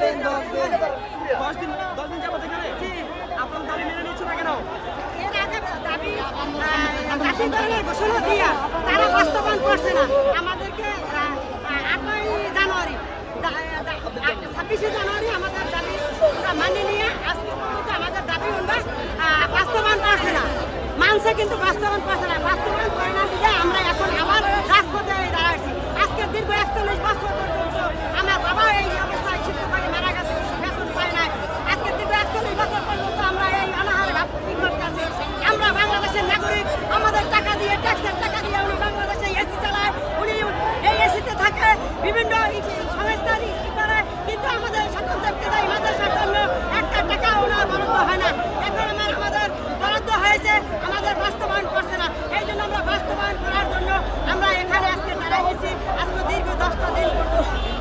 10 দিন যাবত এখানে আপনার দাবি মেনে নিচ্ছে না কেন? এর আগে দাবি জাতীয়করণের ঘোষণা দিয়া তারা বাস্তবায়ন করছে না। আমাদেরকে 8ই জানুয়ারি 26শে জানুয়ারি আমাদের দাবি মানিয়ে নিয়ে আজকে পর্যন্ত আমাদের দাবি আমরা বাস্তবায়ন করছে না। মানছে কিন্তু বাস্তবায়ন করছে না। বাস্তবায়ন করে না দিলে আমরা এখন আবার রাজপথে দাঁড়াচ্ছি। আজকে দীর্ঘ 41 বছর পর্যন্ত আমার বাবা এই অবস্থায় শিক্ষক হয়ে মারা গেছে, বেতন পায় নাই। আজকে দীর্ঘ 41 বছর পর্যন্ত আমরা এই অনাহারে ঘাপটি করতেছি। আমরা বাংলাদেশের নাগরিক, আমাদের টাকা দিয়ে ট্যাক্সের টাকা দিয়ে উনি বাংলাদেশে এসি চালায়, উনি এই এসিতে থাকে, বিভিন্ন সংস্থার করে, কিন্তু আমাদের স্বতন্ত্র ইবতেদায়ী মাদ্রাসার জন্য একটা টাকা ওনার বরাদ্দ হয় না। এখন আমাদের বরাদ্দ হয়েছে, আমাদের বাস্তবায়ন করছে না। এই জন্য আমরা বাস্তবায়ন করার জন্য আমরা এখানে আজকে দাঁড়িয়েছি। আজকে দীর্ঘ 10টা দিন পর্যন্ত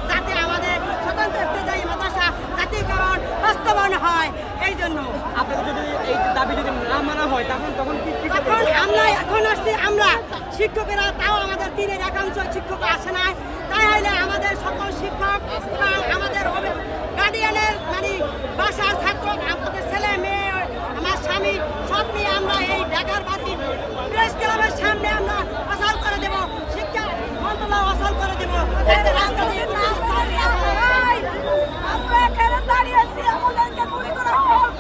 যাতে আমাদের স্বতন্ত্র ইবতেদায়ী মাদ্রাসা জাতীয়করণ বাস্তবায়ন হয়। এই জন্য আপনাদের যদি এই দাবি যদি না মানা হয় তখন কি এখন আমরা এখন আসছি, আমরা শিক্ষকেরা, তাও আমাদের 3-এর একাংশ শিক্ষক আসে না। তাই হলে আমাদের সকল শিক্ষক এবং আমাদের গার্ডিয়ানের মানে বাসার ছাত্র, আমাদের ছেলে মেয়ে, আমার স্বামী সব নিয়ে আমরা এই ঢাকার বাড়ি প্রেস ক্লাবের সামনে আমরা অসল করে দেব, শিক্ষা মন্ত্রণালয় অসল করে দেব। রাস্তা দিয়ে আমরা এখানে দাঁড়িয়ে আছি, আমাদেরকে গুলি করা হোক।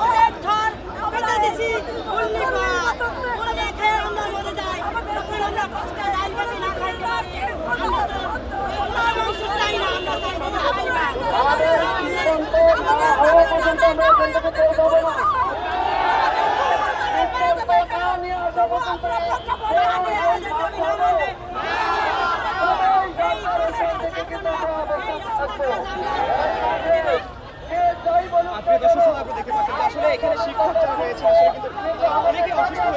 অনেক ঝড় পেতে দিছি, খেয়ে আমরা মরে যাই। তখন আমরা কষ্ট রাজবাড়ি না খাই আপনি দর্শক দেখতে পাচ্ছেন আসলে এখানে শিক্ষক যারা রয়েছে আসলে কিন্তু অনেকে অসুস্থ